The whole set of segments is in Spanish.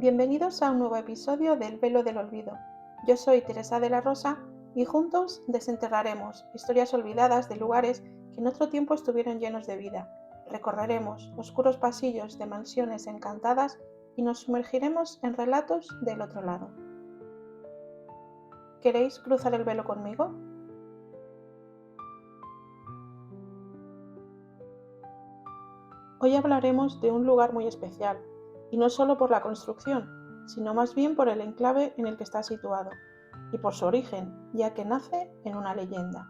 Bienvenidos a un nuevo episodio del Velo del Olvido. Yo soy Teresa de la Rosa y juntos desenterraremos historias olvidadas de lugares que en otro tiempo estuvieron llenos de vida. Recorreremos oscuros pasillos de mansiones encantadas y nos sumergiremos en relatos del otro lado. ¿Queréis cruzar el velo conmigo? Hoy hablaremos de un lugar muy especial, y no solo por la construcción, sino más bien por el enclave en el que está situado, y por su origen, ya que nace en una leyenda.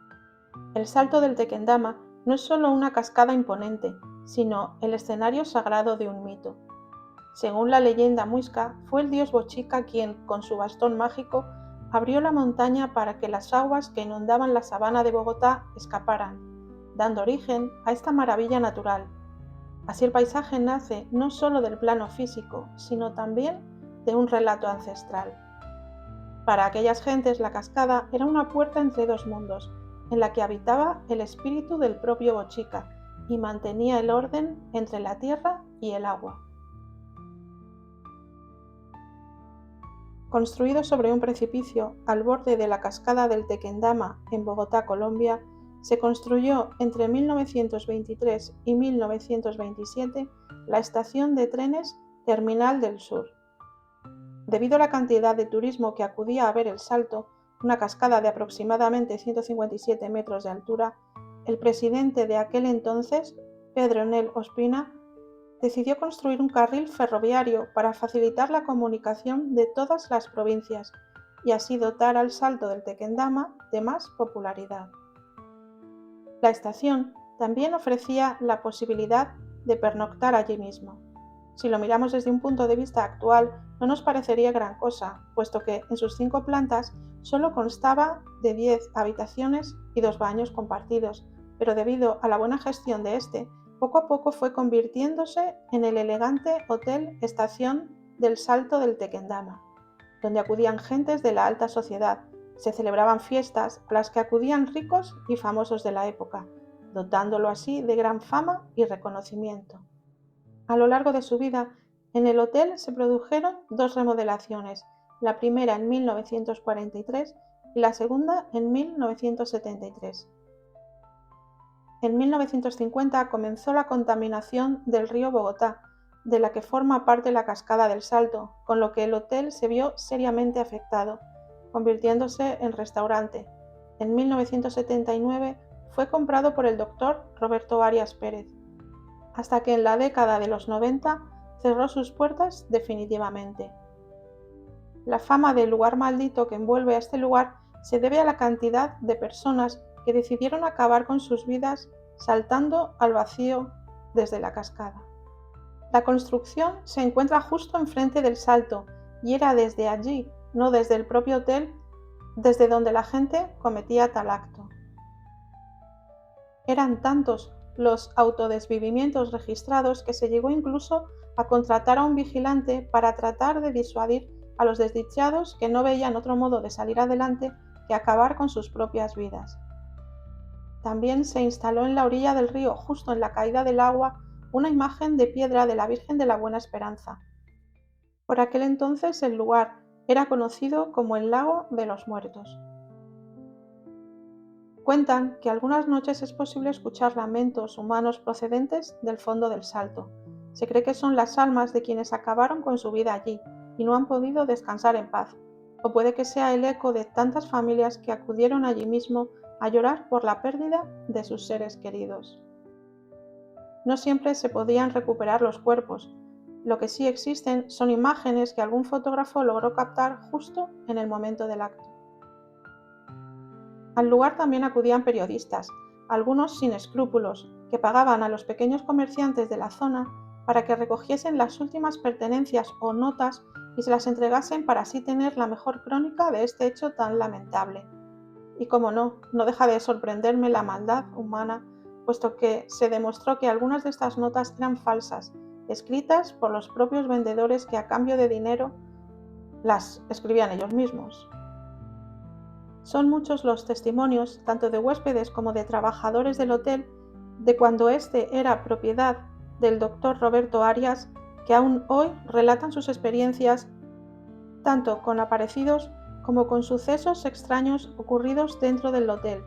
El Salto del Tequendama no es solo una cascada imponente, sino el escenario sagrado de un mito. Según la leyenda muisca, fue el dios Bochica quien, con su bastón mágico, abrió la montaña para que las aguas que inundaban la sabana de Bogotá escaparan, dando origen a esta maravilla natural. Así el paisaje nace no solo del plano físico, sino también de un relato ancestral. Para aquellas gentes la cascada era una puerta entre dos mundos, en la que habitaba el espíritu del propio Bochica y mantenía el orden entre la tierra y el agua. Construido sobre un precipicio al borde de la cascada del Tequendama en Bogotá, Colombia, se construyó entre 1923 y 1927 la estación de trenes Terminal del Sur. Debido a la cantidad de turismo que acudía a ver el Salto, una cascada de aproximadamente 157 metros de altura, el presidente de aquel entonces, Pedro Nel Ospina, decidió construir un carril ferroviario para facilitar la comunicación de todas las provincias y así dotar al Salto del Tequendama de más popularidad. La estación también ofrecía la posibilidad de pernoctar allí mismo. Si lo miramos desde un punto de vista actual, no nos parecería gran cosa, puesto que en sus 5 plantas solo constaba de 10 habitaciones y 2 baños compartidos, pero debido a la buena gestión de este, poco a poco fue convirtiéndose en el elegante Hotel Estación del Salto del Tequendama, donde acudían gentes de la alta sociedad. Se celebraban fiestas a las que acudían ricos y famosos de la época, dotándolo así de gran fama y reconocimiento. A lo largo de su vida, en el hotel se produjeron 2 remodelaciones, la primera en 1943 y la segunda en 1973. En 1950 comenzó la contaminación del río Bogotá, de la que forma parte la cascada del Salto, con lo que el hotel se vio seriamente afectado, convirtiéndose en restaurante. En 1979 fue comprado por el doctor Roberto Arias Pérez, hasta que en la década de los 90 cerró sus puertas definitivamente. La fama del lugar maldito que envuelve a este lugar se debe a la cantidad de personas que decidieron acabar con sus vidas saltando al vacío desde la cascada. La construcción se encuentra justo enfrente del Salto y era desde allí, no desde el propio hotel, desde donde la gente cometía tal acto. Eran tantos los autodesvivimientos registrados que se llegó incluso a contratar a un vigilante para tratar de disuadir a los desdichados que no veían otro modo de salir adelante que acabar con sus propias vidas. También se instaló en la orilla del río, justo en la caída del agua, una imagen de piedra de la Virgen de la Buena Esperanza. Por aquel entonces el lugar era conocido como el Lago de los Muertos. Cuentan que algunas noches es posible escuchar lamentos humanos procedentes del fondo del Salto. Se cree que son las almas de quienes acabaron con su vida allí y no han podido descansar en paz, o puede que sea el eco de tantas familias que acudieron allí mismo a llorar por la pérdida de sus seres queridos. No siempre se podían recuperar los cuerpos. Lo que sí existen son imágenes que algún fotógrafo logró captar justo en el momento del acto. Al lugar también acudían periodistas, algunos sin escrúpulos, que pagaban a los pequeños comerciantes de la zona para que recogiesen las últimas pertenencias o notas y se las entregasen para así tener la mejor crónica de este hecho tan lamentable. Y como no deja de sorprenderme la maldad humana, puesto que se demostró que algunas de estas notas eran falsas, escritas por los propios vendedores que a cambio de dinero las escribían ellos mismos. Son muchos los testimonios, tanto de huéspedes como de trabajadores del hotel, de cuando este era propiedad del doctor Roberto Arias, que aún hoy relatan sus experiencias tanto con aparecidos como con sucesos extraños ocurridos dentro del hotel,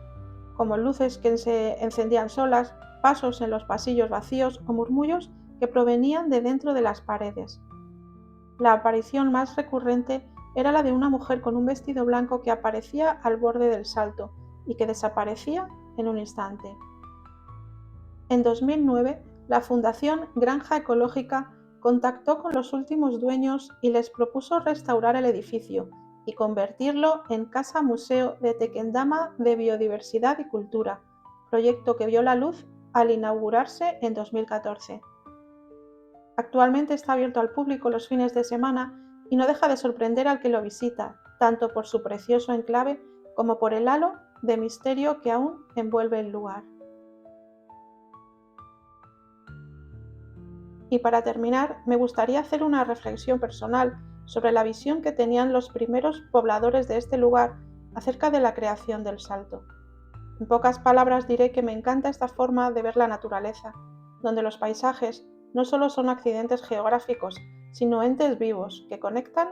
como luces que se encendían solas, pasos en los pasillos vacíos o murmullos que provenían de dentro de las paredes. La aparición más recurrente era la de una mujer con un vestido blanco que aparecía al borde del salto y que desaparecía en un instante. En 2009, la Fundación Granja Ecológica contactó con los últimos dueños y les propuso restaurar el edificio y convertirlo en Casa Museo de Tequendama de Biodiversidad y Cultura, proyecto que vio la luz al inaugurarse en 2014. Actualmente está abierto al público los fines de semana y no deja de sorprender al que lo visita, tanto por su precioso enclave como por el halo de misterio que aún envuelve el lugar. Y para terminar, me gustaría hacer una reflexión personal sobre la visión que tenían los primeros pobladores de este lugar acerca de la creación del Salto. En pocas palabras diré que me encanta esta forma de ver la naturaleza, donde los paisajes no solo son accidentes geográficos, sino entes vivos que conectan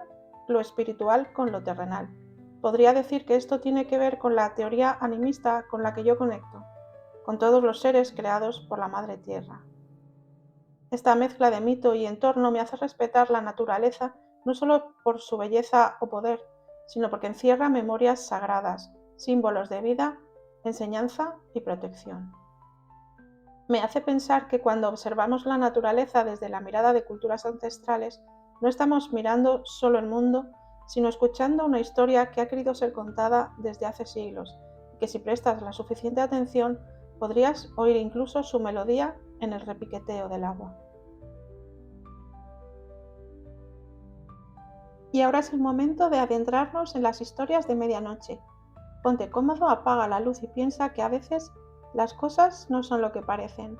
lo espiritual con lo terrenal. Podría decir que esto tiene que ver con la teoría animista con la que yo conecto, con todos los seres creados por la Madre Tierra. Esta mezcla de mito y entorno me hace respetar la naturaleza no solo por su belleza o poder, sino porque encierra memorias sagradas, símbolos de vida, enseñanza y protección. Me hace pensar que cuando observamos la naturaleza desde la mirada de culturas ancestrales, no estamos mirando solo el mundo, sino escuchando una historia que ha querido ser contada desde hace siglos, y que si prestas la suficiente atención, podrías oír incluso su melodía en el repiqueteo del agua. Y ahora es el momento de adentrarnos en las historias de medianoche. Ponte cómodo, apaga la luz y piensa que a veces las cosas no son lo que parecen.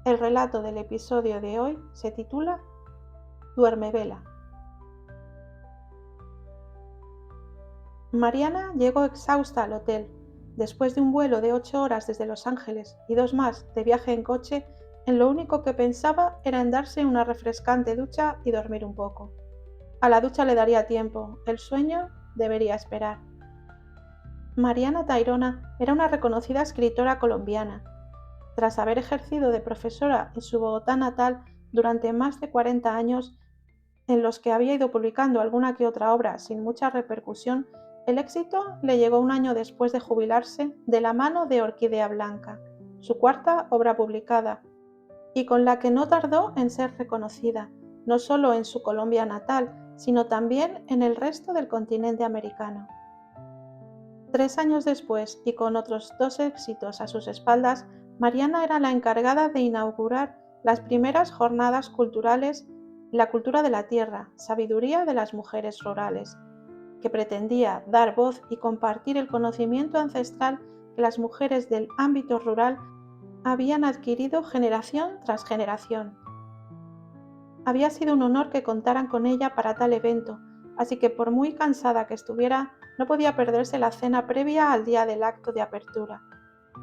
El relato del episodio de hoy se titula Duermevela. Mariana llegó exhausta al hotel. Después de un vuelo de 8 horas desde Los Ángeles y 2 más de viaje en coche, en lo único que pensaba era en darse una refrescante ducha y dormir un poco. A la ducha le daría tiempo, el sueño debería esperar. Mariana Tayrona era una reconocida escritora colombiana. Tras haber ejercido de profesora en su Bogotá natal durante más de 40 años, en los que había ido publicando alguna que otra obra sin mucha repercusión, el éxito le llegó un año después de jubilarse de la mano de Orquídea Blanca, su cuarta obra publicada, y con la que no tardó en ser reconocida, no solo en su Colombia natal, sino también en el resto del continente americano. 3 años después, y con otros 2 éxitos a sus espaldas, Mariana era la encargada de inaugurar las primeras jornadas culturales La cultura de la tierra, sabiduría de las mujeres rurales, que pretendía dar voz y compartir el conocimiento ancestral que las mujeres del ámbito rural habían adquirido generación tras generación. Había sido un honor que contaran con ella para tal evento, así que por muy cansada que estuviera, no podía perderse la cena previa al día del acto de apertura.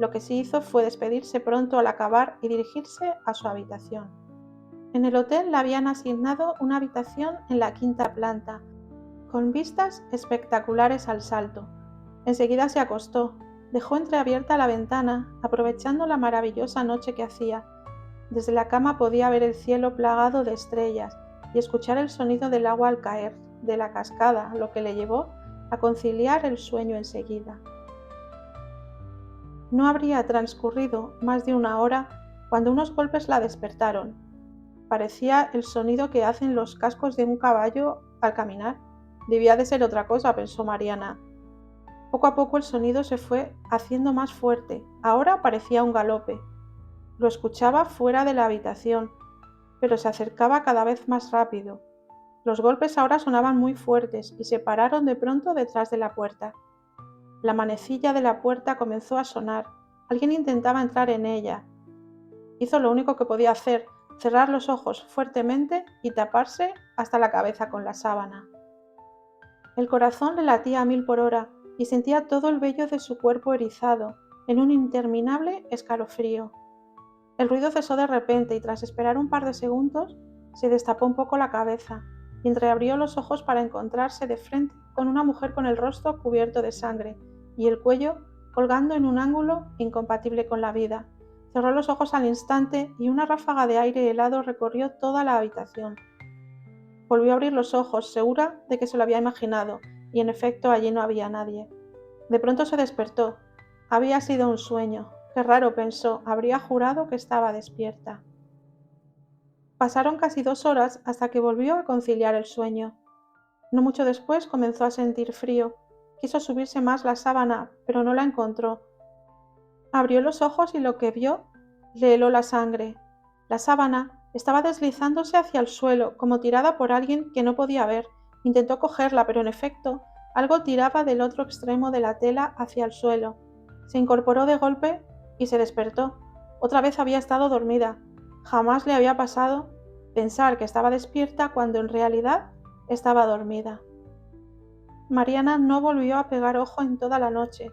Lo que sí hizo fue despedirse pronto al acabar y dirigirse a su habitación. En el hotel le habían asignado una habitación en la 5ª planta, con vistas espectaculares al Salto. Enseguida se acostó, dejó entreabierta la ventana, aprovechando la maravillosa noche que hacía. Desde la cama podía ver el cielo plagado de estrellas y escuchar el sonido del agua al caer de la cascada, lo que le llevó a conciliar el sueño enseguida. No habría transcurrido más de 1 hora cuando unos golpes la despertaron. Parecía el sonido que hacen los cascos de un caballo al caminar. Debía de ser otra cosa, pensó Mariana. Poco a poco el sonido se fue haciendo más fuerte. Ahora parecía un galope. Lo escuchaba fuera de la habitación, pero se acercaba cada vez más rápido. Los golpes ahora sonaban muy fuertes y se pararon de pronto detrás de la puerta. La manecilla de la puerta comenzó a sonar. Alguien intentaba entrar en ella. Hizo lo único que podía hacer, cerrar los ojos fuertemente y taparse hasta la cabeza con la sábana. El corazón le latía a 1000 por hora y sentía todo el vello de su cuerpo erizado en un interminable escalofrío. El ruido cesó de repente y tras esperar un par de segundos, Se destapó un poco la cabeza y entreabrió los ojos para encontrarse de frente con una mujer con el rostro cubierto de sangre y el cuello colgando en un ángulo incompatible con la vida. Cerró los ojos al instante y una ráfaga de aire helado recorrió toda la habitación. Volvió a abrir los ojos, segura de que se lo había imaginado, y en efecto allí no había nadie. De pronto se despertó. Había sido un sueño. Qué raro, pensó, habría jurado que estaba despierta. Pasaron casi 2 horas hasta que volvió a conciliar el sueño. No mucho después comenzó a sentir frío. Quiso subirse más la sábana, pero no la encontró. Abrió los ojos y lo que vio le heló la sangre. La sábana estaba deslizándose hacia el suelo, como tirada por alguien que no podía ver. Intentó cogerla, pero en efecto, algo tiraba del otro extremo de la tela hacia el suelo. Se incorporó de golpe y se despertó. Otra vez había estado dormida. Jamás le había pasado pensar que estaba despierta cuando en realidad estaba dormida. Mariana no volvió a pegar ojo en toda la noche,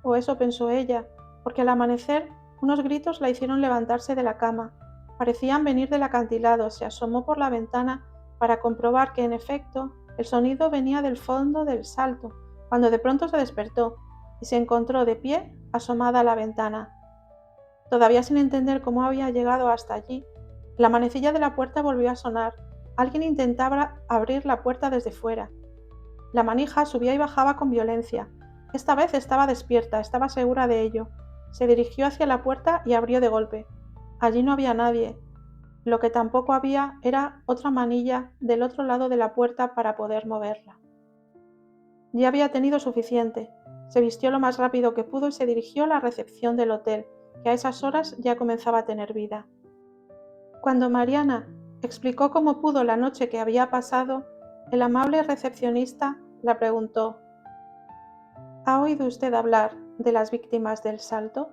o eso pensó ella, porque al amanecer unos gritos la hicieron levantarse de la cama. Parecían venir del acantilado. Se asomó por la ventana para comprobar que en efecto el sonido venía del fondo del salto, cuando de pronto se despertó y se encontró de pie asomada a la ventana. Todavía sin entender cómo había llegado hasta allí, la manecilla de la puerta volvió a sonar. Alguien intentaba abrir la puerta desde fuera. La manija subía y bajaba con violencia. Esta vez estaba despierta, estaba segura de ello. Se dirigió hacia la puerta y abrió de golpe. Allí no había nadie. Lo que tampoco había era otra manilla del otro lado de la puerta para poder moverla. Ya había tenido suficiente. Se vistió lo más rápido que pudo y se dirigió a la recepción del hotel, que a esas horas ya comenzaba a tener vida. Cuando Mariana explicó cómo pudo la noche que había pasado, el amable recepcionista la preguntó: ¿Ha oído usted hablar de las víctimas del salto?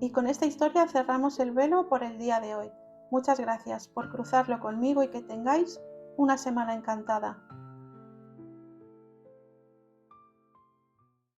Y con esta historia cerramos el velo por el día de hoy. Muchas gracias por cruzarlo conmigo y que tengáis una semana encantada.